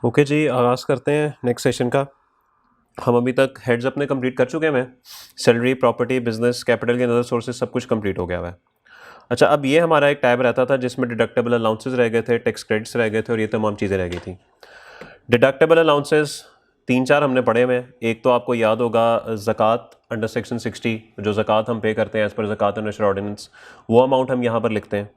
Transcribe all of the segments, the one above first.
Okay जी, आगाज़ करते हैं नेक्स्ट सेशन का। हम अभी तक हेड्स अपने कंप्लीट कर चुके हैं। सैलरी, प्रॉपर्टी, बिजनेस, कैपिटल के अदर सोर्सेज सब कुछ कंप्लीट हो गया हुआ है। अच्छा, अब ये हमारा एक टैब रहता था जिसमें डिडक्टेबल अलाउंसेस रह गए थे, टैक्स क्रेडिट्स रह गए थे और ये तमाम चीज़ें रह गई थी। डिडक्टेबल अलाउंसेस 3-4 हमने पढ़े हुए हैं। एक तो आपको याद होगा ज़कात अंडर सेक्शन 60, जो ज़कात हम पे करते हैं एज़ पर ज़कात अंडर ऑर्डिनेंस, वो अमाउंट हम यहाँ पर लिखते हैं।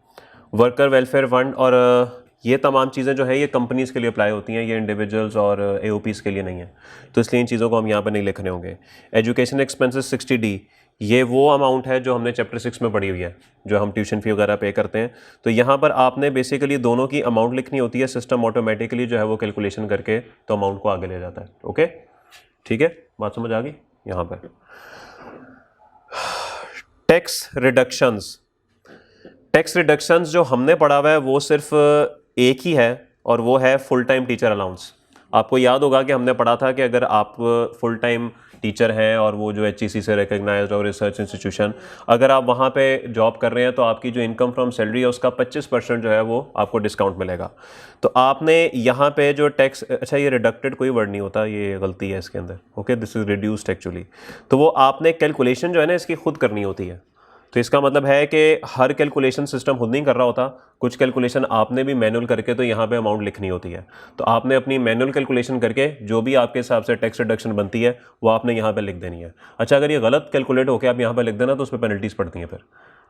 वर्कर वेलफेयर फंड और ये तमाम चीज़ें जो है ये कंपनीज़ के लिए अप्लाई होती हैं, ये इंडिविजुअल्स और एओपीज़ के लिए नहीं है, तो इसलिए इन चीज़ों को हम यहाँ पर नहीं लिख रहे होंगे। एजुकेशन एक्सपेंसेस 60D, ये वो अमाउंट है जो हमने चैप्टर 6 में पढ़ी हुई है, जो हम ट्यूशन फ़ी वगैरह पे करते हैं। तो यहाँ पर आपने बेसिकली दोनों की अमाउंट लिखनी होती है, सिस्टम ऑटोमेटिकली जो है वो कैलकुलेशन करके तो अमाउंट को आगे ले जाता है। ओके, ठीक है, बात समझ आ गई। यहाँ पर टैक्स रिडक्शंस, टैक्स रिडक्शंस जो हमने पढ़ा हुआ है वो सिर्फ एक ही है और वो है फुल टाइम टीचर अलाउंस। आपको याद होगा कि हमने पढ़ा था कि अगर आप फुल टाइम टीचर हैं और वो जो HEC से रिकग्नाइज्ड और रिसर्च इंस्टीट्यूशन, अगर आप वहाँ पे जॉब कर रहे हैं तो आपकी जो इनकम फ्रॉम सैलरी है उसका 25% जो है वो आपको डिस्काउंट मिलेगा। तो आपने यहाँ पे जो टैक्स, अच्छा ये रिडक्टेड कोई वर्ड नहीं होता, ये गलती है इसके अंदर। Okay, this is reduced actually. तो वो आपने कैलकुलेशन जो है ना इसकी खुद करनी होती है। तो इसका मतलब है कि हर कैलकुलेशन सिस्टम खुद नहीं कर रहा होता, कुछ कैलकुलेशन आपने भी मैनुअल करके तो यहाँ पे अमाउंट लिखनी होती है। तो आपने अपनी मैनुअल कैलकुलेशन करके जो भी आपके हिसाब से टैक्स रिडक्शन बनती है वो आपने यहाँ पे लिख देनी है। अच्छा, अगर ये गलत कैलकुलेट होकर आप यहाँ पे लिख देना तो उस पर पेनल्टीज़ पड़ती हैं फिर,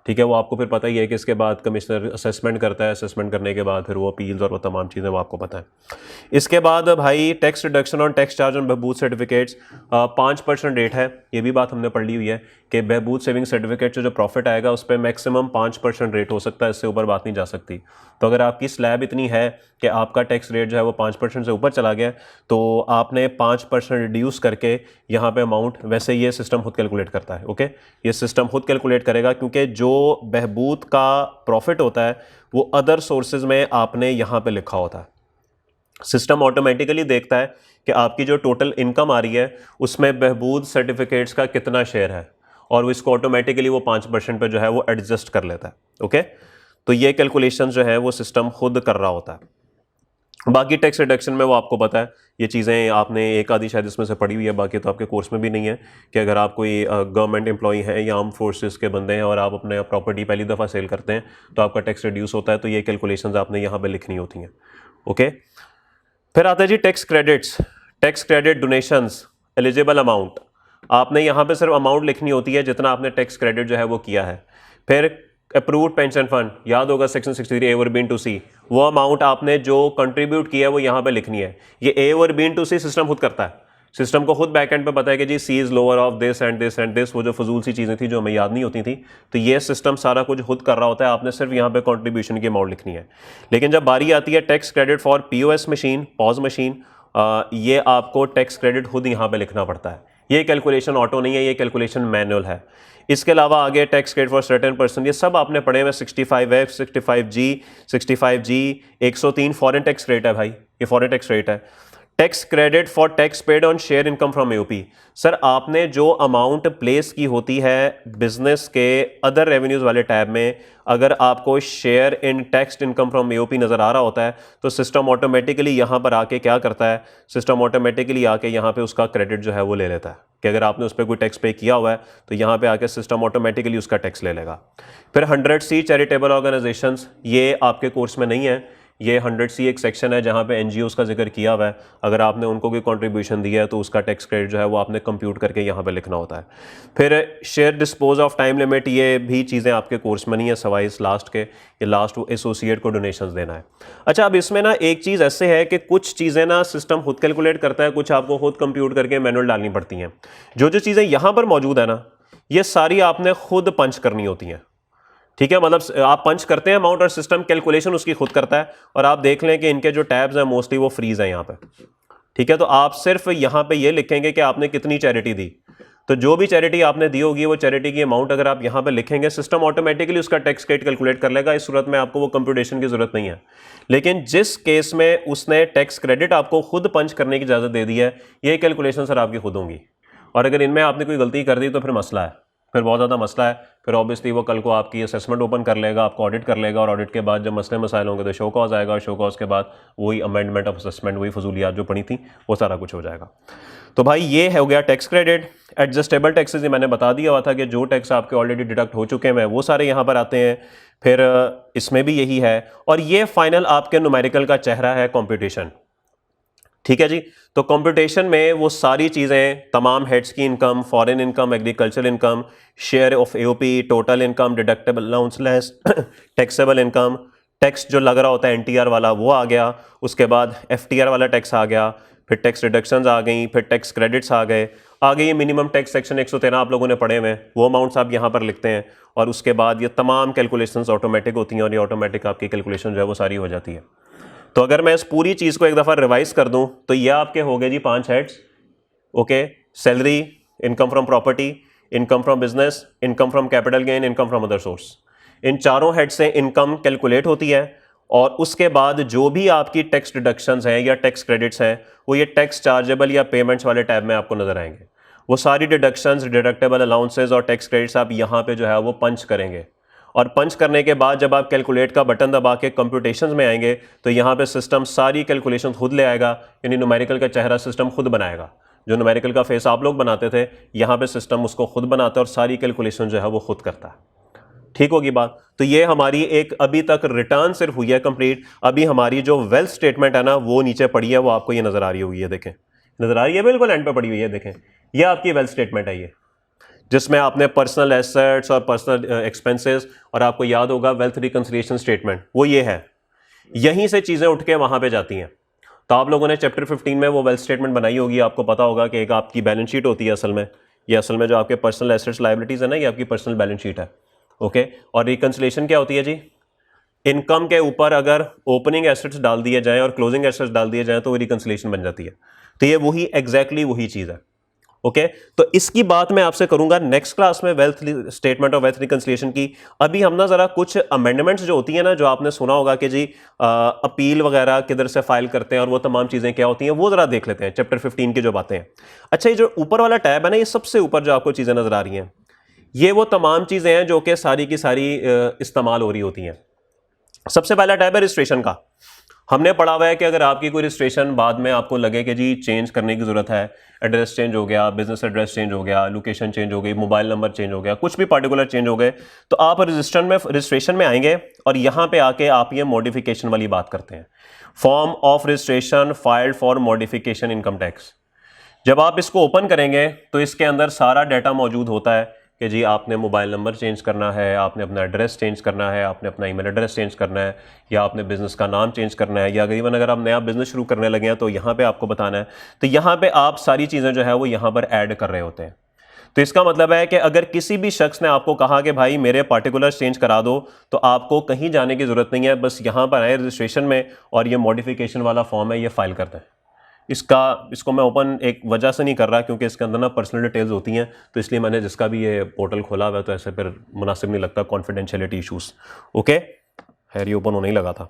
ठीक है। वो आपको फिर पता ही है कि इसके बाद कमिश्नर असेसमेंट करता है, असेसमेंट करने के बाद फिर वो अपील्स और वो तमाम चीज़ें वो आपको पता है। इसके बाद भाई tax reduction on tax charge on Behbood certificates 5% rate है, ये भी बात हमने पढ़ ली हुई है कि बहबूद सेविंग सर्टिफिकेट से जो प्रॉफिट आएगा उस पर मैक्सिमम 5% रेट हो सकता है, इससे ऊपर बात नहीं जा सकती। तो अगर आपकी स्लैब इतनी है कि आपका टैक्स रेट जो है वो 5% से ऊपर चला गया तो आपने 5% रिड्यूस करके यहाँ पे अमाउंट, वैसे ये सिस्टम खुद कैलकुलेट करता है। ओके, ये सिस्टम खुद कैलकुलेट करेगा क्योंकि जो बहबूद का प्रॉफिट होता है वो अदर सोर्सेज में आपने यहाँ पे लिखा होता है। सिस्टम ऑटोमेटिकली देखता है कि आपकी जो टोटल इनकम आ रही है उसमें बहबूद सर्टिफिकेट्स का कितना शेयर है और इसको ऑटोमेटिकली वो 5% पे जो है वो एडजस्ट कर लेता है। ओके, तो ये कैलकुलेशन जो है वो सिस्टम खुद कर रहा होता है। बाकी टैक्स रिडक्शन में वो आपको पता है, ये चीज़ें आपने एक आधी शायद इसमें से पढ़ी हुई है, बाकी तो आपके कोर्स में भी नहीं है कि अगर आप कोई गवर्नमेंट एम्प्लॉई हैं या आर्म फोर्सेस के बंदे हैं और आप अपने प्रॉपर्टी पहली दफ़ा सेल करते हैं तो आपका टैक्स रिड्यूस होता है, तो ये कैलकुलेशंस आपने यहाँ पे लिखनी होती हैं। ओके, फिर आता है जी tax credits, tax credit donations, eligible amount. आपने यहाँ पे सिर्फ अमाउंट लिखनी होती है जितना आपने टैक्स क्रेडिट जो है वो किया है। फिर अप्रूव्ड पेंशन फंड, याद होगा सेक्शन 63 A और B into C, वो अमाउंट आपने जो कंट्रीब्यूट किया है वो यहाँ पे लिखनी है। ये A और B into C सिस्टम खुद करता है, सिस्टम को खुद बैक एंड पे पता है कि जी C is lower of this and this and this, वो जो फजूल सी चीज़ें थी जो हमें याद नहीं होती थी, तो ये सिस्टम सारा कुछ खुद कर रहा होता है, आपने सिर्फ यहाँ पे कंट्रीब्यूशन की अमाउंट लिखनी है। लेकिन जब बारी आती है tax credit for POS machine, pause machine, ये आपको टैक्स क्रेडिट खुद यहाँ पे लिखना पड़ता है। ये कैलकुलेशन ऑटो नहीं है, ये कैलकुलेशन मैनुअल है। इसके अलावा आगे tax credit for certain person, ये सब आपने पढ़े हुए 65F, 65G, 65G, 103 foreign tax rate है भाई, ये फॉरेन टैक्स रेट है। Tax credit for tax paid on share income from AOP, sir आपने जो अमाउंट प्लेस की होती है बिजनेस के अदर रेवेन्यूज वाले टैब में, अगर आपको share in tax income from AOP नज़र आ रहा होता है तो सिस्टम ऑटोमेटिकली यहाँ पर आके क्या करता है, सिस्टम ऑटोमेटिकली आके यहाँ पे उसका क्रेडिट जो है वो ले लेता है कि अगर आपने उस पर कोई टैक्स पे किया हुआ है तो यहाँ पे आके सिस्टम ऑटोमेटिकली उसका टैक्स ले लेगा। फिर 100C चैरिटेबल ऑर्गेनाइजेशंस, ये आपके कोर्स में नहीं है, ये 100C एक सेक्शन है जहाँ पे NGOs का जिक्र किया हुआ है, अगर आपने उनको कोई कंट्रीब्यूशन दिया है तो उसका टैक्स क्रेडिट जो है वो आपने कंप्यूट करके यहाँ पे लिखना होता है। फिर share dispose of time limit, ये भी चीज़ें आपके कोर्स में नहीं है सवाई इस लास्ट के, ये लास्ट वो एसोसिएट को डोनेशंस देना है। अच्छा, अब इसमें ना एक चीज़ ऐसे है कि कुछ चीज़ें ना सिस्टम खुद कैलकुलेट करता है, कुछ आपको खुद कंप्यूट करके मैनुअल डालनी पड़ती हैं। जो जो चीज़ें यहाँ पर मौजूद है ना ये सारी आपने खुद पंच करनी होती हैं, ठीक है। मतलब आप पंच करते हैं अमाउंट और सिस्टम कैलकुलेशन उसकी खुद करता है, और आप देख लें कि इनके जो टैब्स हैं मोस्टली वो फ्रीज हैं यहाँ पे, ठीक है। तो आप सिर्फ यहाँ पे ये लिखेंगे कि आपने कितनी चैरिटी दी, तो जो भी चैरिटी आपने दी होगी वो चैरिटी की अमाउंट अगर आप यहाँ पे लिखेंगे सिस्टम ऑटोमेटिकली उसका टैक्स रेट कैलकुलेट कर लेगा। इस सूरत में आपको वो कंप्यूटेशन की जरूरत नहीं है। लेकिन जिस केस में उसने टैक्स क्रेडिट आपको खुद पंच करने की इजाजत दे दी है, ये कैलकुलेशन सर आपकी खुद होंगी, और अगर इनमें आपने कोई गलती कर दी तो फिर मसला है, फिर बहुत ज़्यादा मसला है फिर ऑब्वियसली वो कल को आपकी असेसमेंट ओपन कर लेगा, आपको ऑडिट कर लेगा, और ऑडिट के बाद जब मसले मसाइल होंगे तो शो कॉज आएगा, और शो कॉज के बाद वही अमेंडमेंट ऑफ असेसमेंट, वही फजूलियात जो पड़ी थी वो सारा कुछ हो जाएगा। तो भाई ये हो गया टैक्स क्रेडिट। एडजस्टेबल टैक्सेस ये मैंने बता दिया हुआ था कि जो टैक्स आपके ऑलरेडी डिडक्ट हो चुके हैं वो सारे यहाँ पर आते हैं। फिर इसमें भी यही है, और ये फाइनल आपके न्यूमेरिकल का चेहरा है कंप्यूटेशन। ठीक है जी। तो कंप्यूटेशन में वो सारी चीज़ें, तमाम हेड्स की income, foreign income, agriculture income, share of AOP, total income, deductible allowance less, taxable income, tax जो लग रहा होता है एनटीआर वाला वो आ गया, उसके बाद एफटीआर वाला टैक्स आ गया, फिर टैक्स रिडक्शंस आ गई, फिर टैक्स क्रेडिट्स आ गए, आगे ये मिनिमम टैक्स सेक्शन 113 आप लोगों ने पढ़े हुए हैं, वो अमाउंट्स आप यहाँ पर लिखते हैं, और उसके बाद ये तमाम कैलकुलेशंस ऑटोमेटिक होती हैं, और ये ऑटोमेटिक आपकी कैलकुलेशन जो है वो सारी हो जाती है। तो अगर मैं इस पूरी चीज़ को एक दफ़ा रिवाइज कर दूं तो ये आपके हो गए जी 5 heads. Okay, salary, income from property, income from business, income from capital gain, income from other source. इन चारों हेड से इनकम कैलकुलेट होती है, और उसके बाद जो भी आपकी टैक्स डिडक्शंस हैं या टैक्स क्रेडिट्स हैं वो ये टैक्स चार्जेबल या पेमेंट्स वाले टैब में आपको नजर आएंगे। वो सारी डिडक्शंस, डिडक्टेबल अलाउंसेज और टैक्स क्रेडिट्स आप यहाँ पे जो है वो पंच करेंगे, और पंच करने के बाद जब आप कैलकुलेट का बटन दबा के कंप्यूटेशंस में आएंगे तो यहाँ पे सिस्टम सारी कैलकुलेशन खुद ले आएगा, यानी न्यूमेरिकल का चेहरा सिस्टम खुद बनाएगा। जो न्यूमेरिकल का फेस आप लोग बनाते थे, यहाँ पे सिस्टम उसको खुद बनाता है और सारी कैलकुलेशन जो है वो खुद करता है। ठीक होगी बात। तो ये हमारी एक अभी तक रिटर्न सिर्फ हुई है कंप्लीट। अभी हमारी जो वेल्थ स्टेटमेंट है ना वो नीचे पड़ी है, वो आपको ये नजर आ रही होगी, ये देखें, नजर आ रही है, बिल्कुल एंड पे पड़ी हुई है, देखें ये आपकी वेल्थ स्टेटमेंट है, ये जिसमें आपने पर्सनल एसेट्स और पर्सनल एक्सपेंसेस, और आपको याद होगा वेल्थ रिकंसिलिएशन स्टेटमेंट, वो ये है। यहीं से चीज़ें उठ के वहाँ पे जाती हैं। तो आप लोगों ने चैप्टर 15 में वो वेल्थ स्टेटमेंट बनाई होगी, आपको पता होगा कि एक आपकी बैलेंस शीट होती है असल में, ये असल में जो आपके पर्सनल एसेट्स लायबिलिटीज़ है ना, ये आपकी पर्सनल बैलेंस शीट है। ओके, और रिकंसिलिएशन क्या होती है जी? इनकम के ऊपर अगर ओपनिंग एसेट्स डाल दिए जाएँ और क्लोजिंग एसेट्स डाल दिए जाएँ तो वो रिकंसिलिएशन बन जाती है। तो ये वही एग्जैक्टली वही चीज़ है। ओके, तो इसकी बात मैं आपसे करूंगा नेक्स्ट क्लास में, वेल्थ स्टेटमेंट और वेल्थ रिकंसिलिएशन की। अभी हम ना जरा कुछ अमेंडमेंट्स जो होती हैं ना, जो आपने सुना होगा कि जी अपील वगैरह किधर से फाइल करते हैं और वो तमाम चीजें क्या होती हैं, वो जरा देख लेते हैं चैप्टर 15 की जो बातें हैं। अच्छा, ये जो ऊपर वाला टैब है ना, ये सबसे ऊपर जो आपको चीजें नजर आ रही हैं, ये वो तमाम चीजें हैं जो कि सारी की सारी इस्तेमाल हो रही होती हैं। सबसे पहला टैब है रजिस्ट्रेशन का। हमने पढ़ा हुआ है कि अगर आपकी कोई रजिस्ट्रेशन बाद में आपको लगे कि जी चेंज करने की ज़रूरत है, एड्रेस चेंज हो गया, बिजनेस एड्रेस चेंज हो गया, लोकेशन चेंज हो गई, मोबाइल नंबर चेंज हो गया, कुछ भी पर्टिकुलर चेंज हो गए, तो आप रजिस्ट्रेशन में आएंगे और यहाँ पे आके आप ये मॉडिफिकेशन वाली बात करते हैं, form of registration filed for modification income tax. जब आप इसको ओपन करेंगे तो इसके अंदर सारा डाटा मौजूद होता है कि जी आपने मोबाइल नंबर चेंज करना है, आपने अपना एड्रेस चेंज करना है, आपने अपना ईमेल एड्रेस चेंज करना है, या आपने बिज़नेस का नाम चेंज करना है, या इवन अगर आप नया बिज़नेस शुरू करने लगे हैं तो यहाँ पे आपको बताना है। तो यहाँ पे आप सारी चीज़ें जो है वो यहाँ पर ऐड कर रहे होते हैं। तो इसका मतलब है कि अगर किसी भी शख्स ने आपको कहा कि भाई मेरे पार्टिकुलर्स चेंज करा दो, तो आपको कहीं जाने की ज़रूरत नहीं है, बस यहाँ पर आए रजिस्ट्रेशन में और ये मॉडिफिकेशन वाला फॉर्म है, ये फाइल कर दें। इसको मैं ओपन एक वजह से नहीं कर रहा क्योंकि इसके अंदर ना पर्सनल डिटेल्स होती हैं, तो इसलिए मैंने जिसका भी ये पोर्टल खोला हुआ है तो ऐसे फिर मुनासिब नहीं लगता, कॉन्फिडेंशियलिटी इशूज़। ओके, खैर ये ओपन होने ही लगा था।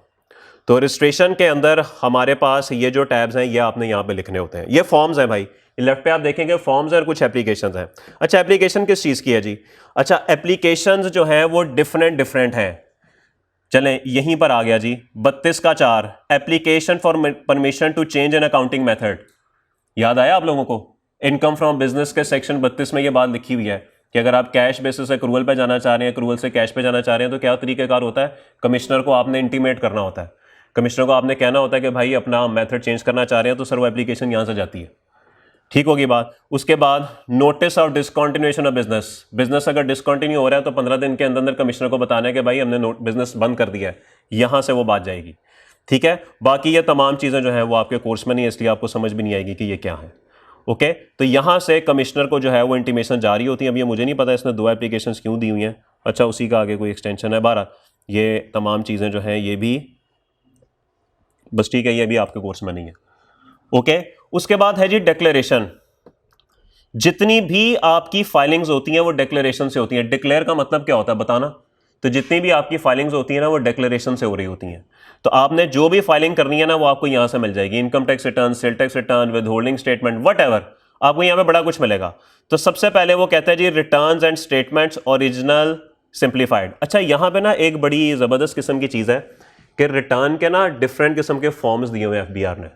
तो रजिस्ट्रेशन के अंदर हमारे पास ये जो टैब्स हैं ये आपने यहाँ पे लिखने होते हैं। ये फॉर्म्स हैं भाई, लेफ्ट पे आप देखेंगे फॉर्म्स और कुछ एप्लीकेशंस हैं। अच्छा, एप्लीकेशन किस चीज़ की है जी? अच्छा, एप्लीकेशंस जो हैं वो डिफरेंट हैं। चलें यहीं पर आ गया जी 32 का 4, application for permission to change an accounting method. याद आया आप लोगों को? इनकम फ्रॉम बिजनेस के सेक्शन 32 में ये बात लिखी हुई है कि अगर आप कैश बेसिस से एक्रूवल पे जाना चाह रहे हैं, एक्रूवल से कैश पे जाना चाह रहे हैं, तो क्या तरीकेकार होता है? कमिश्नर को आपने इंटीमेट करना होता है, कमिश्नर को आपने कहना होता है कि भाई अपना मेथड चेंज करना चाह रहे हैं, तो सर वो एप्लीकेशन यहाँ से जाती है। ठीक होगी बात। उसके बाद notice of discontinuation of business अगर डिसकंटिन्यू हो रहा है तो 15 दिन के अंदर कमिश्नर को बताना है कि भाई हमने बिजनेस बंद कर दिया है, यहां से वो बात जाएगी। ठीक है, बाकी ये तमाम चीजें जो है वो आपके कोर्स में नहीं है, इसलिए आपको समझ भी नहीं आएगी कि ये क्या है। ओके, तो यहां से कमिश्नर को जो है वो इंटीमेशन जारी होती है। अब ये मुझे नहीं पता इसने 2 एप्लीकेशन क्यों दी हुई हैं। अच्छा, उसी का आगे कोई एक्सटेंशन है। 12 ये तमाम चीजें जो हैं ये भी बस ठीक है, ये भी आपके कोर्स में नहीं है। ओके, उसके बाद है जी डिक्लेरेशन। जितनी भी आपकी फाइलिंग्स होती हैं वो डिक्लेरेशन से होती हैं। डिक्लेयर का मतलब क्या होता है बताना? तो जितनी भी आपकी फाइलिंग्स होती हैं ना वो डिक्लेरेशन से हो रही होती हैं। तो आपने जो भी फाइलिंग करनी है ना वो आपको यहां से मिल जाएगी। Income tax return, sale tax return, with holding statement, what ever आपको यहाँ पे बड़ा कुछ मिलेगा। तो सबसे पहले वो कहता है जी returns and statements original simplified. अच्छा यहाँ पे ना एक बड़ी ज़बरदस्त किस्म की चीज़ है कि रिटर्न के ना डिफरेंट किस्म के फॉर्म्स दिए हुए हैं एफबीआर ने।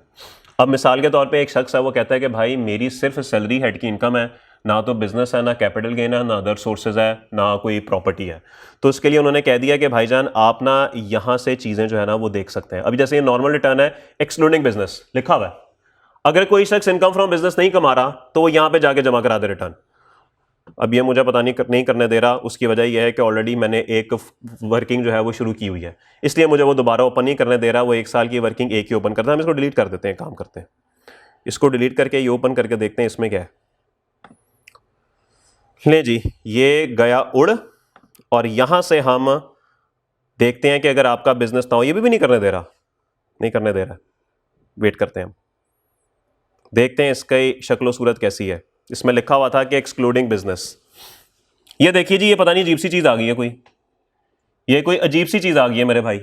अब मिसाल के तौर पे एक शख्स है, वो कहता है कि भाई मेरी सिर्फ सैलरी हेड की इनकम है, ना तो बिजनेस है, ना कैपिटल गेन है, ना अदर सोर्सेज है, ना कोई प्रॉपर्टी है। तो उसके लिए उन्होंने कह दिया कि भाईजान आप ना यहाँ से चीज़ें जो है ना वो देख सकते हैं। अभी जैसे ये नॉर्मल रिटर्न है एक्सक्लूडिंग बिजनेस लिखा हुआ है, अगर कोई शख्स इनकम फ्रॉम बिजनेस नहीं कमा रहा तो वो यहाँ पे जाके जमा करा दे रिटर्न। अब ये मुझे पता नहीं करने दे रहा, उसकी वजह यह है कि ऑलरेडी मैंने एक वर्किंग जो है वो शुरू की हुई है, इसलिए मुझे वो दोबारा ओपन नहीं करने दे रहा। वो 1 साल की वर्किंग एक ही ओपन करता है। हम इसको डिलीट कर देते हैं, काम करते हैं, इसको डिलीट करके ये ओपन करके देखते हैं इसमें क्या है। ले जी ये गया उड़, और यहां से हम देखते हैं कि अगर आपका बिजनेस ना हो, ये भी नहीं करने दे रहा, नहीं करने दे रहा, वेट करते हैं हम, देखते हैं इसकी शक्ल सूरत कैसी है। इसमें लिखा हुआ था कि एक्सक्लूडिंग बिजनेस। ये देखिए जी, ये पता नहीं अजीब सी चीज आ गई है, ये कोई अजीब सी चीज आ गई है मेरे भाई।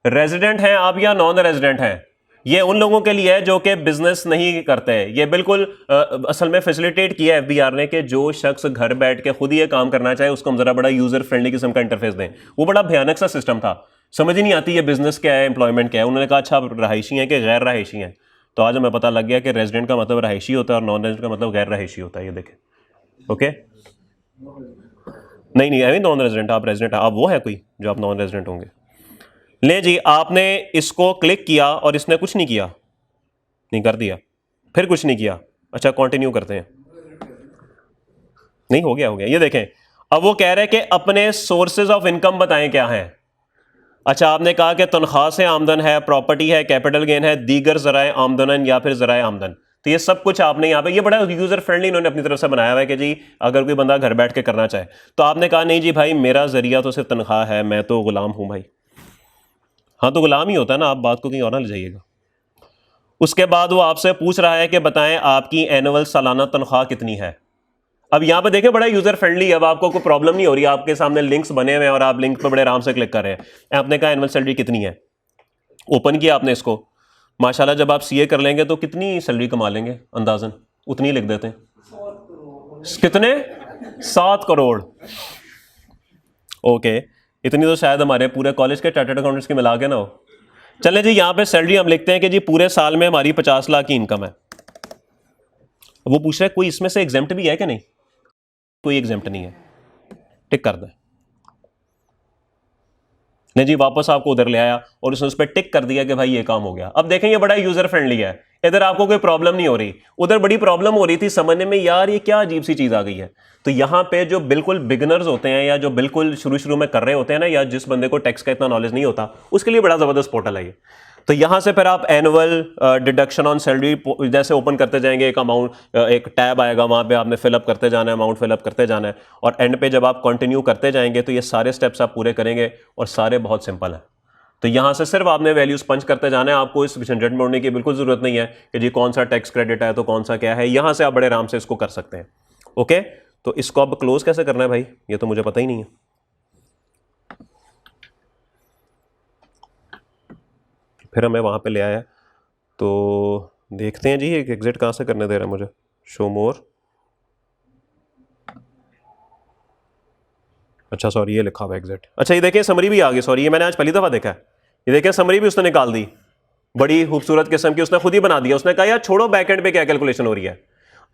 रेजिडेंट हैं आप या नॉन रेजिडेंट हैं, ये उन लोगों के लिए है जो कि बिजनेस नहीं करते। ये बिल्कुल असल में फैसिलिटेट किया है एफबीआर ने कि जो शख्स घर बैठ के खुद ही ये काम करना चाहे उसको हम जरा बड़ा यूजर फ्रेंडली किस्म का इंटरफेस दें। वो बड़ा भयानक सा सिस्टम था, समझ ही नहीं आती ये बिजनेस क्या है, एम्प्लॉयमेंट क्या है। उन्होंने कहा अच्छा रहायशी है कि गैर रहायशी है, तो आज हमें पता लग गया कि रेजिडेंट का मतलब रहायशी होता है और नॉन रेजिडेंट का मतलब गैर रहायशी होता है। ये देखें, ओके नहीं आई नॉन रेजिडेंट, आप रेजिडेंट, आप वो है कोई जो आप नॉन रेजिडेंट होंगे। ले जी आपने इसको क्लिक किया और इसने कुछ नहीं किया, नहीं कर दिया, फिर कुछ नहीं किया। अच्छा कंटिन्यू करते हैं, नहीं हो गया ये देखें। अब वो कह रहे हैं कि अपने सोर्सेज ऑफ इनकम बताएं क्या हैं। अच्छा आपने कहा कि तनख्वाह से आमदन है, प्रॉपर्टी है, कैपिटल गेन है, दीगर ज़राए आमदन या फिर ज़राए आमदन। तो ये सब कुछ आपने यहाँ पे, ये बड़ा यूजर फ्रेंडली इन्होंने अपनी तरफ से बनाया हुआ है कि जी अगर कोई बंदा घर बैठ के करना चाहे। तो आपने कहा नहीं जी भाई मेरा जरिया तो सिर्फ तनख्वाह है, मैं तो गुलाम हूं भाई। हाँ तो गुलाम ही होता है ना, आप बात को कहीं और ना ले जाइएगा। उसके बाद वो आपसे पूछ रहा है कि बताएं आपकी एनुअल सालाना तनख्वाह कितनी है। अब यहाँ पे देखें बड़ा यूजर फ्रेंडली, अब आपको कोई प्रॉब्लम नहीं हो रही, आपके सामने लिंक्स बने हुए हैं और आप लिंक पे बड़े आराम से क्लिक कर रहे हैं। आपने कहा एनुअल सैलरी कितनी है, ओपन किया आपने इसको, माशाल्लाह जब आप सीए कर लेंगे तो कितनी सैलरी कमा लेंगे अंदाजन उतनी लिख देते हैं, कितने 7 करोड़। ओके इतनी तो शायद हमारे पूरे कॉलेज के चार्टर्ड अकाउंटेंट्स की मिला के ना हो। चलें जी यहाँ पे सैलरी हम लिखते हैं कि जी पूरे साल में हमारी 50 लाख की इनकम है। वो पूछ रहा है कोई इसमें से एग्जेम्प्ट भी है कि नहीं, कोई एग्जेम्प्ट नहीं है, टिक कर दें। नहीं जी वापस आपको उधर ले आया और उसने उस पर टिक कर दिया कि भाई ये काम हो गया। अब देखें ये बड़ा यूजर फ्रेंडली है, इधर आपको कोई प्रॉब्लम नहीं हो रही, उधर बड़ी प्रॉब्लम हो रही थी समझने में, यार ये क्या अजीब सी चीज आ गई है। तो यहाँ पे जो बिल्कुल बिगिनर्स होते हैं या जो बिल्कुल शुरू में कर रहे होते हैं ना, या जिस बंदे को टैक्स का इतना नॉलेज नहीं होता, उसके लिए बड़ा जबरदस्त पोर्टल है ये। तो यहाँ से फिर आप एनुअल डिडक्शन ऑन सैलरी जैसे ओपन करते जाएंगे, एक अमाउंट, एक टैब आएगा, वहाँ पे आपने फिलअप करते जाना है, अमाउंट फिलअप करते जाना है, और एंड पे जब आप कंटिन्यू करते जाएंगे तो ये सारे स्टेप्स आप पूरे करेंगे और सारे बहुत सिंपल हैं। तो यहाँ से सिर्फ आपने वैल्यूज पंच करते जाना है, आपको इस झंझट में उड़ने की बिल्कुल ज़रूरत नहीं है कि जी कौन सा टैक्स क्रेडिट है तो कौन सा क्या है। यहाँ से आप बड़े आराम से इसको कर सकते हैं। ओके तो इसको अब क्लोज कैसे करना है भाई, ये तो मुझे पता ही नहीं है। फिर हमें वहाँ पे ले आया, तो देखते हैं जी एक एग्जिट कहाँ से करने दे रहा है मुझे, शो मोर। अच्छा सॉरी ये लिखा हुआ एग्जिट, अच्छा ये देखिए समरी भी आ गई, सॉरी ये मैंने आज पहली दफ़ा देखा है। ये देखिए समरी भी उसने निकाल दी, बड़ी खूबसूरत किस्म की, उसने खुद ही बना दिया। उसने कहा यार छोड़ो बैकएंड पे क्या कैलकुलेशन हो रही है,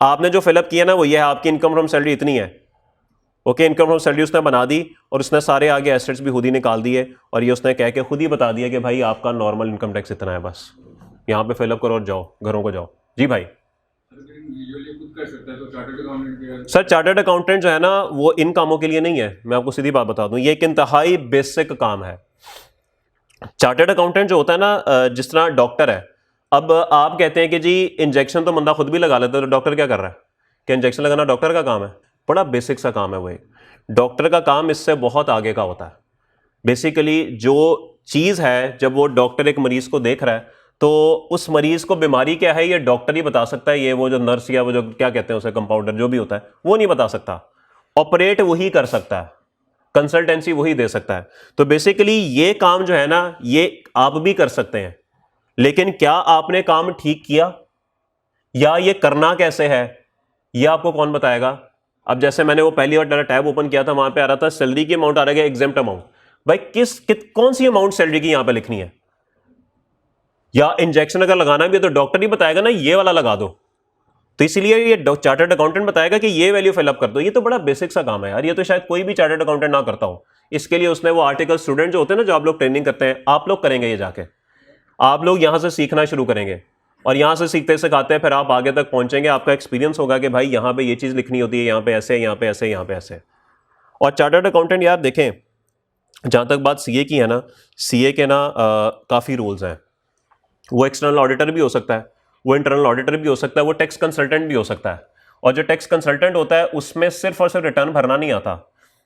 आपने जो फिलअप किया ना वो ये है, आपकी इनकम फ्रॉम सैलरी इतनी है। ओके इनकम फ्रॉम सैलरी उसने बना दी और उसने सारे आगे एसेट्स भी खुद ही निकाल दिए, और ये उसने कह के खुद ही बता दिया कि भाई आपका नॉर्मल इनकम टैक्स इतना है, बस यहाँ पे फिलअप करो और जाओ घरों को जाओ। जी भाई कर सकता है तो chartered accountant sir, chartered accountant जो है ना वो इन कामों के लिए नहीं है, मैं आपको सीधी बात बता दूं, ये एक इंतहाई बेसिक काम है। चार्टर्ड अकाउंटेंट जो होता है ना, जिस तरह डॉक्टर है, अब आप कहते हैं कि जी इंजेक्शन तो बंदा खुद भी लगा लेता है, तो डॉक्टर क्या कर रहा है, कि इंजेक्शन लगाना डॉक्टर का काम है? बड़ा बेसिक सा काम है वो एक। डॉक्टर का काम इससे बहुत आगे का होता है। बेसिकली जो चीज़ है, जब वो डॉक्टर एक मरीज को देख रहा है तो उस मरीज को बीमारी क्या है ये डॉक्टर ही बता सकता है, ये वो जो नर्स या वो जो क्या कहते हैं उसे कंपाउंडर जो भी होता है वो नहीं बता सकता। ऑपरेट वही कर सकता है, कंसल्टेंसी वही दे सकता है। तो बेसिकली ये काम जो है ना ये आप भी कर सकते हैं, लेकिन क्या आपने काम ठीक किया या ये करना कैसे है ये आपको कौन बताएगा? अब जैसे मैंने वो पहली बार टैब ओपन किया था, वहां पे आ रहा था सैलरी की अमाउंट, आ रहा है एग्जेम्प्ट अमाउंट। भाई कौन सी अमाउंट सैलरी की यहां पे लिखनी है? या इंजेक्शन अगर लगाना भी है तो डॉक्टर ही बताएगा ना, ये वाला लगा दो। तो इसलिए ये चार्टर्ड अकाउंटेंट बताएगा कि ये वैल्यू फिलअप कर दो। ये तो बड़ा बेसिक सा काम है यार, ये तो शायद कोई भी चार्टर्ड अकाउंटेंट ना करता हो। इसके लिए उसने वो आर्टिकल, स्टूडेंट जो होते हैं ना, जो आप लोग ट्रेनिंग करते हैं, आप लोग करेंगे ये जाके। आप लोग यहां से सीखना शुरू करेंगे और यहां से सीखते सिखाते फिर आप आगे तक पहुंचेंगे। आपका एक्सपीरियंस होगा कि भाई यहां पे ये चीज लिखनी होती है, यहां पे ऐसे, यहां पे ऐसे, यहां पे ऐसे। और चार्टर्ड अकाउंटेंट यार देखें, जहां तक बात सीए की है ना, सीए के ना काफी रोल्स हैं। वो एक्सटर्नल ऑडिटर भी हो सकता है, वो इंटरनल ऑडिटर भी हो सकता है, वो टैक्स कंसल्टेंट भी हो सकता है। और जो टैक्स कंसल्टेंट होता है उसमें सिर्फ और सिर्फ रिटर्न भरना नहीं आता,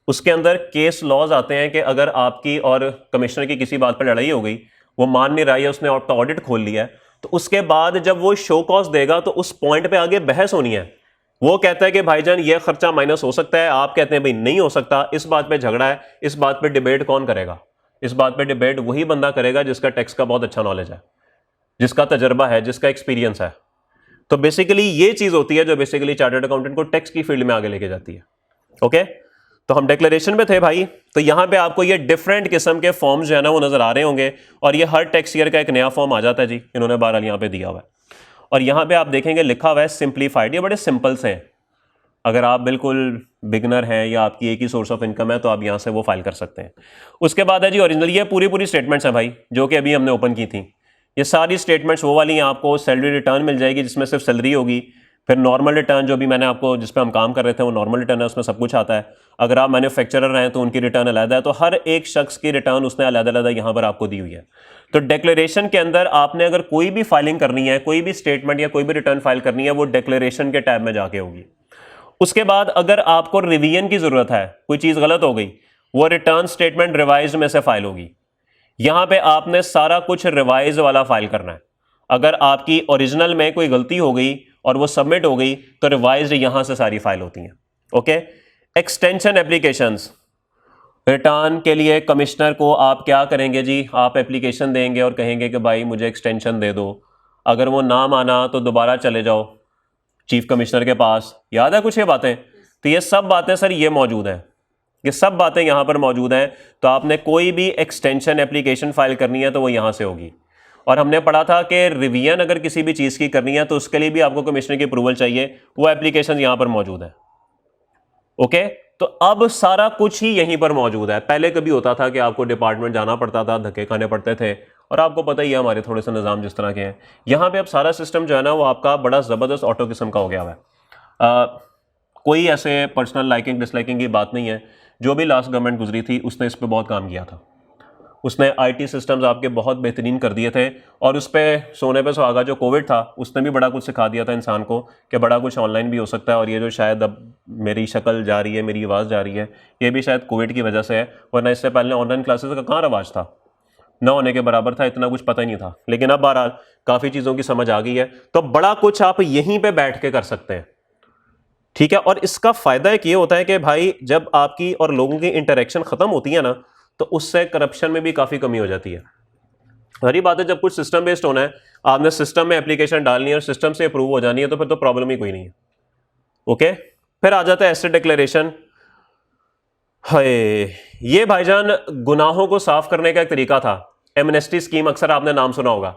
उसके अंदर केस लॉज आते हैं कि अगर आपकी और कमिश्नर की किसी बात पर लड़ाई हो गई, वो मान नहीं रहा है, उसने आपका ऑडिट खोल लिया है, तो उसके बाद जब वो शो कॉज देगा तो उस पॉइंट पे आगे बहस होनी है। वो कहता है कि भाईजान ये खर्चा माइनस हो सकता है, आप कहते हैं भाई नहीं हो सकता। इस बात पे झगड़ा है, इस बात पे डिबेट कौन करेगा? इस बात पे डिबेट वही बंदा करेगा जिसका टैक्स का बहुत अच्छा नॉलेज है, जिसका तजर्बा है, जिसका एक्सपीरियंस है। तो बेसिकली ये चीज होती है जो बेसिकली चार्टर्ड अकाउंटेंट को टैक्स की फील्ड में आगे लेके जाती है। ओके, तो हम डिक्लेरेशन में थे भाई। तो यहां पे आपको ये डिफरेंट किस्म के फॉर्म्स जो है ना वो नजर आ रहे होंगे, और ये हर टैक्स ईयर का एक नया फॉर्म आ जाता है जी। इन्होंने बहरहाल यहां पे दिया हुआ है, और यहां पे आप देखेंगे लिखा हुआ है सिंप्लीफाइड। ये बड़े सिंपल से हैं। अगर आप बिल्कुल बिगनर हैं या आपकी एक ही सोर्स ऑफ इनकम है तो आप यहां से वो फाइल कर सकते हैं। उसके बाद है जी ओरिजिनल। ये पूरी स्टेटमेंट्स हैं भाई जो कि अभी हमने ओपन की थी। ये सारी स्टेटमेंट्स वो वाली हैं, आपको सैलरी रिटर्न मिल जाएगी जिसमें सिर्फ सैलरी होगी। फिर नॉर्मल रिटर्न जो भी मैंने आपको, जिस पे हम काम कर रहे थे, वो नॉर्मल रिटर्न है, उसमें सब कुछ आता है। अगर आप मैन्युफैक्चरर हैं तो उनकी रिटर्न अलग है। तो हर एक शख्स की रिटर्न उसने अलग अलग यहाँ पर आपको दी हुई है। तो डिक्लेरेशन के अंदर आपने अगर कोई भी फाइलिंग करनी है, कोई भी स्टेटमेंट या कोई भी रिटर्न फाइल करनी है, वो डिक्लेरेशन के टैब में जाके होगी। उसके बाद अगर आपको रिवीजन की जरूरत है, कोई चीज गलत हो गई, वो रिटर्न स्टेटमेंट रिवाइज में से फाइल होगी। यहां पे आपने सारा कुछ रिवाइज वाला फाइल करना है। अगर आपकी ओरिजिनल में कोई गलती हो गई और वो सबमिट हो गई तो रिवाइज यहां से सारी फाइल होती हैं। Okay, extension applications. रिटर्न के लिए कमिश्नर को आप क्या करेंगे जी? आप एप्लीकेशन देंगे और कहेंगे कि भाई मुझे एक्सटेंशन दे दो। अगर वो ना माना तो दोबारा चले जाओ चीफ कमिश्नर के पास। याद है कुछ ये बातें? तो ये सब बातें सर ये मौजूद हैं, ये सब बातें यहां पर मौजूद हैं। तो आपने कोई भी एक्सटेंशन एप्लीकेशन फाइल करनी है तो वो यहां से होगी। और हमने पढ़ा था कि रिवीजन अगर किसी भी चीज़ की करनी है तो उसके लिए भी आपको कमिश्नर की अप्रूवल चाहिए, वो एप्लीकेशन यहां पर मौजूद है। ओके, तो अब सारा कुछ ही यहीं पर मौजूद है। पहले कभी होता था कि आपको डिपार्टमेंट जाना पड़ता था, धक्के खाने पड़ते थे, और आपको पता ही है हमारे थोड़े से निज़ाम जिस तरह के हैं। यहाँ पे अब सारा सिस्टम जो है ना वो आपका बड़ा ज़बरदस्त ऑटो किस्म का हो गया हुआ है। कोई ऐसे पर्सनल लाइकिंग डिसलाइकिंग की बात नहीं है। जो भी लास्ट गवर्नमेंट गुजरी थी उसने इस पर बहुत काम किया था। उसने आईटी सिस्टम्स आपके बहुत बेहतरीन कर दिए थे, और उस पर सोने पे सुहागा जो कोविड था उसने भी बड़ा कुछ सिखा दिया था इंसान को कि बड़ा कुछ ऑनलाइन भी हो सकता है। और ये जो शायद अब मेरी शक्ल जा रही है, मेरी आवाज़ जा रही है, ये भी शायद कोविड की वजह से है, वरना इससे पहले ऑनलाइन क्लासेस का कहाँ रवाज था, ना होने के बराबर था, इतना कुछ पता ही नहीं था। लेकिन अब बहरहाल काफ़ी चीज़ों की समझ आ गई है, तो बड़ा कुछ आप यहीं पर बैठ के कर सकते हैं। ठीक है, और इसका फ़ायदा एक ये होता है कि भाई जब आपकी और लोगों की इंटरेक्शन ख़त्म होती है ना तो उससे करप्शन में भी काफ़ी कमी हो जाती है। हरी बात है, जब कुछ सिस्टम बेस्ड होना है, आपने सिस्टम में एप्लीकेशन डालनी है और सिस्टम से अप्रूव हो जानी है, तो फिर तो प्रॉब्लम ही कोई नहीं है। ओके, फिर आ जाता है एसेट डिक्लेरेशन। हाय, ये भाईजान गुनाहों को साफ करने का एक तरीका था। एमनेस्टी स्कीम अक्सर आपने नाम सुना होगा,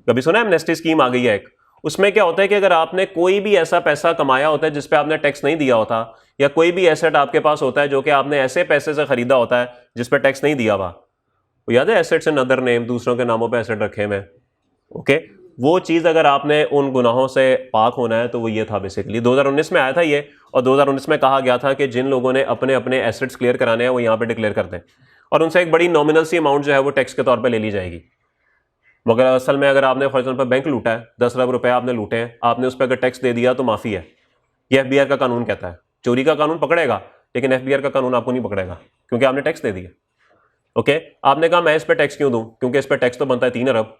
कभी सुना है? एमनेस्टी स्कीम आ गई है एक। उसमें क्या होता है कि अगर आपने कोई भी ऐसा पैसा कमाया होता है जिस पे आपने टैक्स नहीं दिया होता, या कोई भी एसेट आपके पास होता है जो कि आपने ऐसे पैसे से खरीदा होता है जिस पे टैक्स नहीं दिया हुआ, वो याद है एसेट्स इन अदर नेम, दूसरों के नामों पे एसेट रखे हुए। ओके, वो चीज़ अगर आपने उन गुनाहों से पाक होना है तो वो ये था बेसिकली। 2019 में आया था ये, और 2019 में कहा गया था कि जिन लोगों ने अपने अपने एसेट्स क्लियर कराने हैं वो यहाँ पे डिक्लेयर कर दें, और उनसे एक बड़ी नॉमिनल सी अमाउंट जो है वो टैक्स के तौर पर ले ली जाएगी। मगर असल में अगर आपने फॉर एग्जाम्पल बैंक लूटा है, 10 लाख रुपए आपने लूटे हैं, आपने उस पर अगर टैक्स दे दिया तो माफ़ी है। ये एफबीआर का कानून कहता है। चोरी का कानून पकड़ेगा लेकिन एफबीआर का कानून आपको नहीं पकड़ेगा, क्योंकि आपने टैक्स दे दिया। ओके, आपने कहा मैं इस पर टैक्स क्यों दूं, क्योंकि इस पर टैक्स तो बनता है 3 अरब।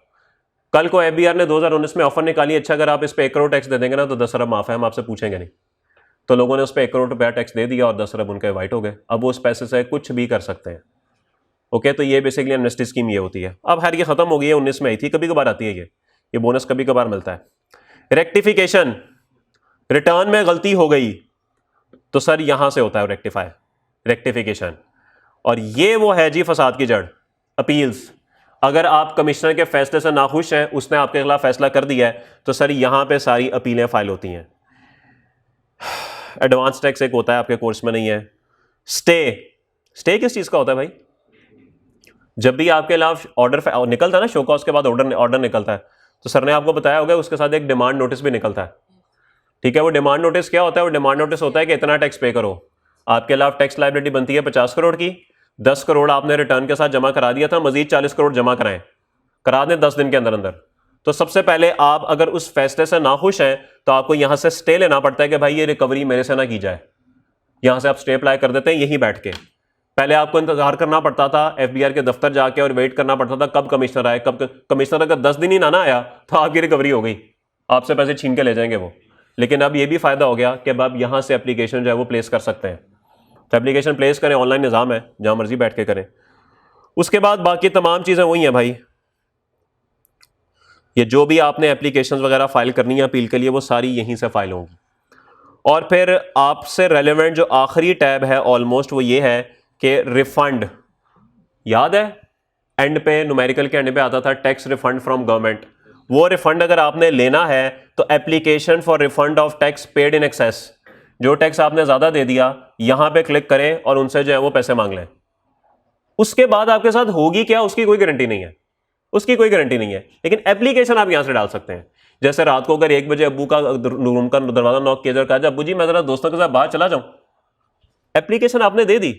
कल को एफबीआर ने 2019 में ऑफर निकाली, अच्छा अगर आप इस पर 1 करोड़ टैक्स दे देंगे ना तो 10 अरब माफ है, हम आपसे पूछेंगे नहीं। तो लोगों ने उस पर 1 करोड़ रुपया टैक्स दे दिया और 10 अरब उनके वाइट हो गए। अब वो उस पैसे से कुछ भी कर सकते हैं। ओके, तो ये बेसिकली एमनेस्टी स्कीम ये होती है। अब खैर ये खत्म हो गई है, 19 में आई थी, कभी कभार आती है ये बोनस कभी कभार मिलता है। रेक्टिफिकेशन, रिटर्न में गलती हो गई तो सर यहां से होता है रेक्टिफिकेशन। और ये वो है जी फसाद की जड़, अपील्स। अगर आप कमिश्नर के फैसले से नाखुश हैं, उसने आपके खिलाफ फैसला कर दिया है, तो सर यहां पे सारी अपीलें फाइल होती हैं। एडवांस टैक्स एक होता है, आपके कोर्स में नहीं है। स्टे किस चीज का होता है भाई? जब भी आपके खिलाफ ऑर्डर निकलता है ना, शो कॉज के बाद ऑर्डर निकलता है, तो सर ने आपको बताया होगा उसके साथ एक डिमांड नोटिस भी निकलता है। ठीक है, वो डिमांड नोटिस क्या होता है? वो डिमांड नोटिस होता है कि इतना टैक्स पे करो। आपके खिलाफ टैक्स लायबिलिटी बनती है 50 करोड़ की, 10 करोड़ आपने रिटर्न के साथ जमा करा दिया था, मजीद 40 करोड़ जमा करा दें 10 दिन के अंदर अंदर। तो सबसे पहले आप अगर उस फैसले से नाखुश हैं तो आपको यहां से स्टे लेना पड़ता है कि भाई ये रिकवरी मेरे से ना की जाए। यहां से आप स्टे अप्लाई कर देते हैं यहीं बैठ के। पहले आपको इंतजार करना पड़ता था एफबीआर के दफ्तर जाके और वेट करना पड़ता था कब कमिश्नर आए, कब कमिश्नर अगर 10 दिन ही ना आया तो आपकी रिकवरी हो गई, आपसे पैसे छीन के ले जाएंगे वो। लेकिन अब ये भी फायदा हो गया कि अब आप यहां से एप्लीकेशन जो है वो प्लेस कर सकते हैं। तो एप्लीकेशन प्लेस करें, ऑनलाइन निज़ाम है, जहां मर्जी बैठ के करें। उसके बाद बाकी तमाम चीज़ें वही हैं भाई। ये जो भी आपने एप्लीकेशंस वगैरह फाइल करनी है अपील के लिए, वो सारी यहीं से फाइल होंगी। और फिर आपसे रेलेवेंट जो आखिरी टैब है ऑलमोस्ट, वो ये है कि रिफंड। याद है एंड पे, न्यूमेरिकल के एंड पे आता था टैक्स रिफंड फ्रॉम गवर्नमेंट। वो रिफंड अगर आपने लेना है तो application for refund of tax paid in excess, जो टैक्स आपने ज्यादा दे दिया, यहां पे क्लिक करें और उनसे जो है वो पैसे मांग लें। उसके बाद आपके साथ होगी क्या, उसकी कोई गारंटी नहीं है, लेकिन एप्लीकेशन आप यहां से डाल सकते हैं। जैसे रात को अगर 1 बजे अब्बू का रूम का दरवाजा नॉक किया जाए, कहा अब्बू जी मैं जरा दोस्तों के साथ बाहर चला जाऊं, एप्लीकेशन आपने दे दी,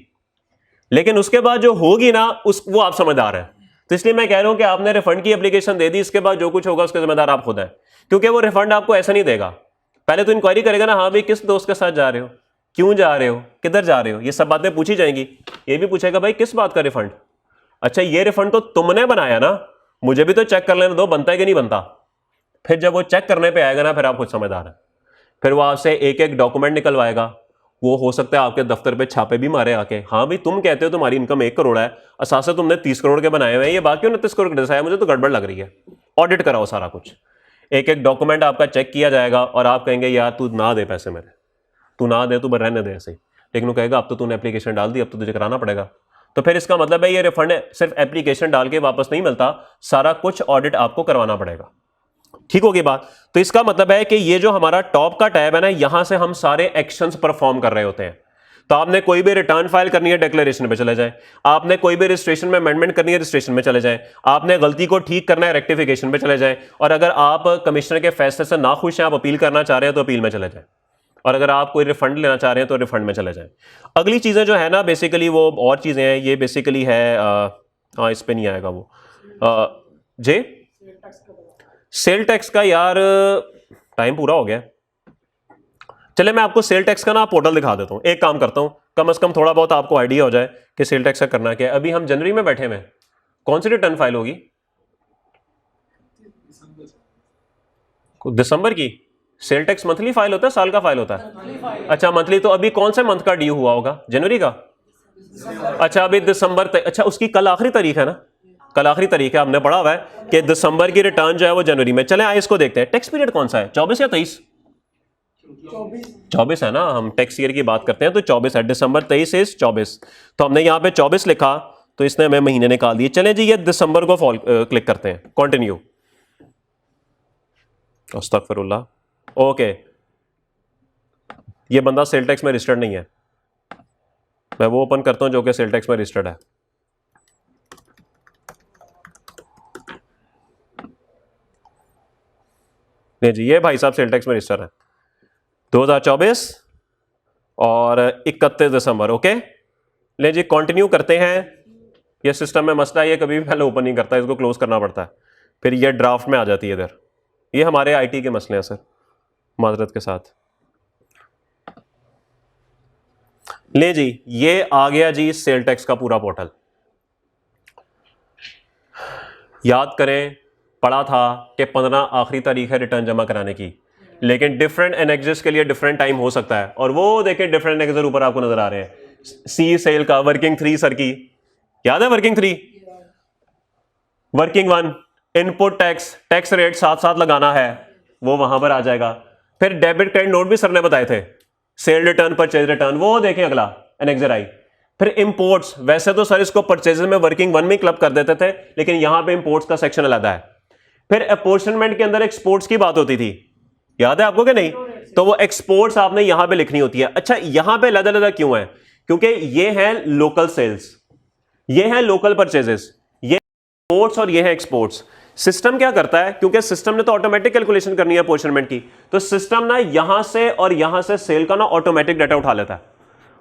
लेकिन उसके बाद जो होगी ना वो आप समझदार है। तो इसलिए मैं कह रहा हूं कि आपने रिफंड की एप्लीकेशन दे दी, इसके बाद जो कुछ होगा उसके जिम्मेदार आप खुद है, क्योंकि वो रिफंड आपको ऐसा नहीं देगा। पहले तो इंक्वायरी करेगा ना, हाँ भाई किस दोस्त के साथ जा रहे हो, क्यों जा रहे हो, किधर जा रहे हो, ये सब बातें पूछी जाएंगी। ये भी पूछेगा भाई किस बात का रिफंड, अच्छा ये रिफंड तो तुमने बनाया ना, मुझे भी तो चेक कर लेने दो बनता है कि नहीं बनता। फिर जब वो चेक करने पे आएगा ना, फिर आप खुद समझदार है। फिर वो आपसे एक एक डॉक्यूमेंट निकलवाएगा, वो हो सकता है आपके दफ्तर पे छापे भी मारे आके, हाँ भाई तुम कहते हो तुम्हारी इनकम 1 करोड़ है, असासे तुमने 30 करोड़ के बनाए हुए हैं, ये बाकी 29 करोड़ के दसाया, मुझे तो गड़बड़ लग रही है, ऑडिट कराओ सारा कुछ। एक एक डॉक्यूमेंट आपका चेक किया जाएगा और आप कहेंगे यार तू ना दे पैसे मेरे, तू ना दे, तू रहने दे ऐसे ही, लेकिन वो कहेगा अब तो तूने एप्लीकेशन डाल दी, अब तो तुझे कराना पड़ेगा। तो फिर इसका मतलब है ये रिफंड सिर्फ एप्लीकेशन डाल के वापस नहीं मिलता, सारा कुछ ऑडिट आपको करवाना पड़ेगा। ठीक होगी बात? तो इसका मतलब है कि ये जो हमारा टॉप का टैब है ना, यहां से हम सारे एक्शंस परफॉर्म कर रहे होते हैं। तो आपने कोई भी रिटर्न फाइल करनी है, डिक्लेरेशन पे चले जाएं। आपने कोई भी रजिस्ट्रेशन में अमेंडमेंट करनी है, रजिस्ट्रेशन में चले जाएं। आपने गलती को ठीक करना है, रेक्टिफिकेशन पे चले जाएं। और अगर आप कमिश्नर के फैसले से नाखुश हैं, आप अपील करना चाह रहे हैं तो अपील में चले जाएं। और अगर आप कोई रिफंड लेना चाह रहे हैं तो रिफंड में चले जाएं। अगली चीज़ें जो है ना बेसिकली वो और चीज़ें हैं, ये बेसिकली है हाँ इस पर नहीं आएगा वो जे सेल टैक्स का। यार टाइम पूरा हो गया, चले मैं आपको सेल टैक्स का ना पोर्टल दिखा देता हूं। एक काम करता हूं, कम से कम थोड़ा बहुत आपको आइडिया हो जाए कि सेल टैक्स का करना क्या है। अभी हम जनवरी में बैठे हुए, कौन सी रिटर्न फाइल होगी? दिसंबर की। सेल टैक्स मंथली फाइल होता है, साल का फाइल होता है? अच्छा मंथली। तो अभी कौन से मंथ का ड्यू हुआ होगा? जनवरी का। अच्छा अभी दिसंबर तक, अच्छा उसकी कल आखिरी तारीख है ना, कल आखिरी तारीख है, हमने पढ़ा हुआ है कि दिसंबर की रिटर्न जो है वो जनवरी में। चले आए इसको देखते हैं। टैक्स पीरियड कौन सा है, 24 या 23? 24 है ना, हम टैक्स ईयर की बात करते हैं तो 24 है। दिसंबर 23 से 24, तो हमने यहाँ पे 24 लिखा तो इसने हमें महीने निकाल दिए। चलें जी ये दिसंबर को क्लिक करते हैं, कंटिन्यू। अस्तगफिरुल्लाह। ओके, ये बंदा सेल टैक्स में रजिस्टर्ड नहीं है, मैं वो ओपन करता हूं जो कि सेल टैक्स में रजिस्टर्ड है। नहीं जी ये भाई साहब सेल टैक्स में रजिस्टर है 2024 और 31 दिसंबर। ओके ले जी कंटिन्यू करते हैं। ये सिस्टम में मसला है, ये कभी भी पहले ओपन नहीं करता, इसको क्लोज करना पड़ता है, फिर ये ड्राफ्ट में आ जाती है इधर। ये हमारे आईटी के मसले हैं सर, माजरत के साथ। ले जी ये आ गया जी सेल टैक्स का पूरा पोर्टल। याद करें पढ़ा था कि 15 आखिरी तारीख है रिटर्न जमा कराने की, लेकिन डिफरेंट एनेक्सेस के लिए डिफरेंट टाइम हो सकता है। और वो देखें डिफरेंट एनेक्सेस ऊपर आपको नजर आ रहे हैं, सी सेल का, वर्किंग 3 सर की याद है, working 3, working 1 input tax, tax rate साथ साथ लगाना है, वो वहां पर आ जाएगा। फिर डेबिट क्रेडिट नोट भी सर ने बताए थे, सेल रिटर्न, परचेज रिटर्न, वो देखें अगला एनेक्सर आई। फिर इंपोर्ट्स, वैसे तो सर इसको परचेजेस में वर्किंग वन में क्लब कर देते थे, लेकिन यहां पे इंपोर्ट्स का सेक्शन अलग है। फिर अपॉर्शनमेंट के अंदर एक्सपोर्ट्स की बात होती थी, याद है आपको कि नहीं? तो वो एक्सपोर्ट्स आपने यहां पे लिखनी होती है। अच्छा, यहां पे अलग अलग क्यों है? क्योंकि ये है लोकल सेल्स, ये है लोकल परचेजेस, ये इंपोर्ट्स और ये है एक्सपोर्ट्स। सिस्टम क्या करता है, क्योंकि सिस्टम ने तो ऑटोमेटिक कैलकुलेशन करनी है अपॉर्शनमेंट की, तो सिस्टम ना यहां से और यहां से सेल का ना ऑटोमेटिक डाटा उठा लेता है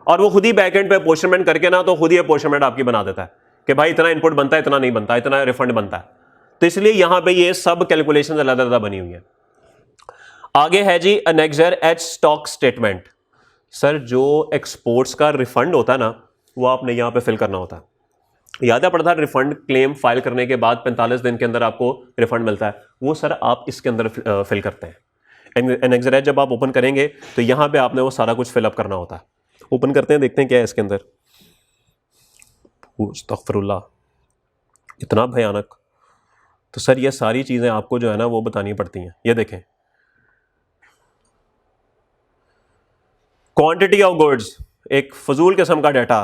और वो खुद ही बैकएंड पे अपॉर्शनमेंट करके ना तो खुद ही अपॉर्शनमेंट आपकी बना देता है कि भाई इतना इनपुट बनता है, इतना नहीं बनता, इतना रिफंड बनता है। तो इसलिए यहां पे ये सब कैलकुलेशन अलग अलग बनी हुई है। आगे है जी annexure H stock statement. Sir जो एक्सपोर्ट्स का रिफंड होता है ना, वो आपने यहां पे फिल करना होता है। याद है पड़ा था, रिफंड क्लेम फाइल करने के बाद 45 दिन के अंदर आपको रिफंड मिलता है, वो सर आप इसके अंदर फिल करते हैं। एनेक्सर एच जब आप ओपन करेंगे तो यहां पे आपने वो सारा कुछ फिलअप करना होता है। ओपन करते हैं, देखते हैं क्या है इसके अंदर। अस्तगफिरुल्लाह, इतना भयानक। तो सर ये सारी चीजें आपको जो है ना वो बतानी पड़ती हैं। ये देखें, क्वांटिटी ऑफ गुड्स, एक फजूल किस्म का data,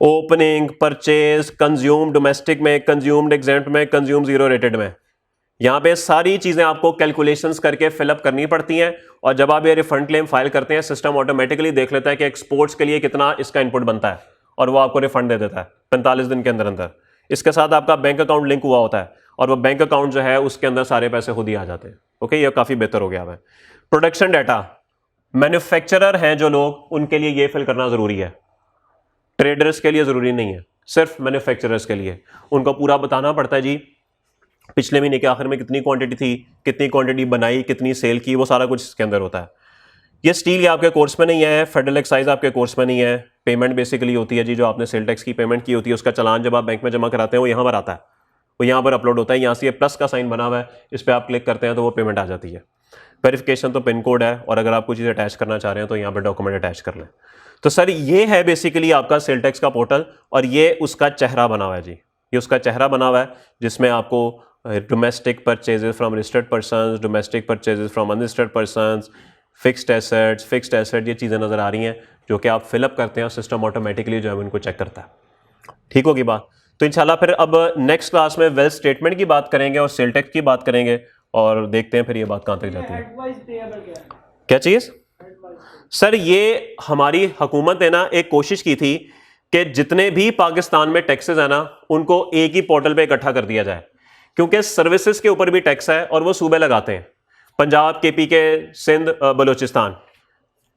opening, purchase, consume domestic में, कंज्यूम्ड एग्जेम्प्ट में, कंज्यूम जीरो रेटेड में, यहां पे सारी चीजें आपको कैलकुलेशंस करके फिलअप करनी पड़ती हैं। और जब आप ये रिफंड क्लेम फाइल करते हैं, सिस्टम ऑटोमेटिकली देख लेता है कि एक्सपोर्ट्स के लिए कितना इसका इनपुट बनता है और वो आपको रिफंड दे देता है 45 दिन के अंदर अंदर। इसके साथ आपका बैंक अकाउंट लिंक हुआ होता है और वो बैंक अकाउंट जो है उसके अंदर सारे पैसे खुद ही आ जाते हैं। ओके, ये काफी बेहतर हो गया है। प्रोडक्शन डाटा, मैन्युफैक्चरर हैं जो लोग, उनके लिए ये फिल करना जरूरी है, ट्रेडर्स के लिए जरूरी नहीं है, सिर्फ मैन्युफैक्चरर्स के लिए। उनको पूरा बताना पड़ता है जी पिछले महीने के आखिर में कितनी क्वांटिटी थी, कितनी क्वांटिटी बनाई, कितनी सेल की, वो सारा कुछ इसके अंदर होता है। ये स्टील ये आपके कोर्स में नहीं है, फेडरल एक्साइज आपके कोर्स में नहीं है। पेमेंट बेसिकली होती है जी, जो आपने सेल टैक्स की पेमेंट की होती है, उसका चालान जब आप बैंक में जमा कराते हैं वो यहाँ पर आता है, वो यहाँ पर अपलोड होता है। यहाँ से ये प्लस का साइन बना हुआ है, इस पर आप क्लिक करते हैं तो वो पेमेंट आ जाती है। वेरिफिकेशन तो पिन कोड है, और अगर आप कोई चीज़ अटैच करना चाह रहे हैं तो यहाँ पर डॉक्यूमेंट अटैच कर लें। तो सर ये है बेसिकली आपका सेल टैक्स का पोर्टल, और ये उसका चेहरा बना हुआ है जी, ये उसका चेहरा बना हुआ है, जिसमें आपको domestic purchases from registered persons, domestic purchases from unregistered persons, fixed asset, ये चीज़ें नज़र आ रही हैं जो कि आप फिलअप करते हैं और सिस्टम ऑटोमेटिकली जो है उनको चेक करता है। ठीक होगी बात? तो इंशाल्लाह फिर अब नेक्स्ट क्लास में वेल्थ स्टेटमेंट की बात करेंगे और सेल टैक्स की बात करेंगे, और देखते हैं फिर ये बात कहाँ तक जाती है। क्या चीज़? सर ये हमारी हुकूमत ने ना एक कोशिश की थी कि जितने भी पाकिस्तान में टैक्सेस है ना, उनको एक ही पोर्टल पे इकट्ठा कर दिया जाए, क्योंकि सर्विसेज के ऊपर भी टैक्स है और वो सूबे लगाते हैं। पंजाब, केपी के, सिंध, बलूचिस्तान,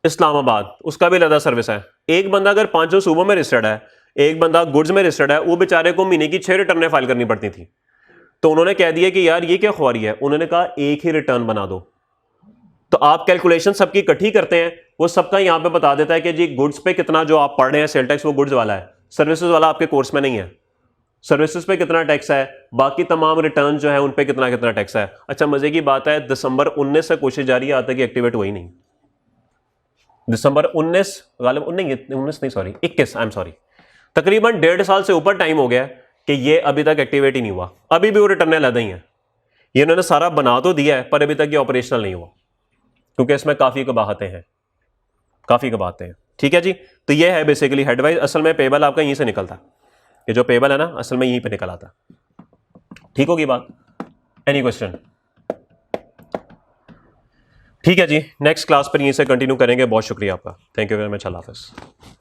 इस्लामाबाद, उसका भी अलग सर्विस है। एक बंदा अगर 500 सूबों में रजिस्टर्ड है, एक बंदा गुड्स में रजिस्टर्ड है, वो बेचारे को महीने की 6 रिटर्नें फाइल करनी पड़ती थी। तो उन्होंने कह दिया कि यार ये क्या ख्वारी है, उन्होंने कहा एक ही रिटर्न बना दो। तो आप कैलकुलेशन सबकी इकट्ठी करते हैं, वो सबका यहाँ पे बता देता है कि जी गुड्स पे कितना जो आप पढ़ रहे हैं सेल टैक्स वो गुड्स वाला है, सर्विसेज वाला आपके कोर्स में नहीं है। सर्विसेज पे कितना टैक्स है, बाकी तमाम रिटर्न जो है उन पे कितना कितना टैक्स है। अच्छा मजे की बात है, दिसंबर 19 से कोशिश जारी है, आता कि एक्टिवेट हुई नहीं। दिसंबर 19 गालिब 19 नहीं सॉरी 21, आई एम सॉरी, तकरीबन 1.5 साल से ऊपर टाइम हो गया कि ये अभी तक एक्टिवेट ही नहीं हुआ। अभी भी वो रिटर्नें लद ही हैं, ये उन्होंने सारा बना तो दिया है पर अभी तक ये ऑपरेशनल नहीं हुआ, क्योंकि इसमें काफ़ी कबाहतें हैं, काफ़ी कबाहतें हैं। ठीक है जी, तो ये है बेसिकली हेडवाइज। असल में पेबल आपका यहीं से निकलता है, ये जो पेबल है ना असल में यहीं पे निकल आता है। ठीक होगी बात? Any question? ठीक है जी, नेक्स्ट क्लास पर यहीं से कंटिन्यू करेंगे। बहुत शुक्रिया आपका, थैंक यू वेरी मच, अल्लाह हाफ़िज़।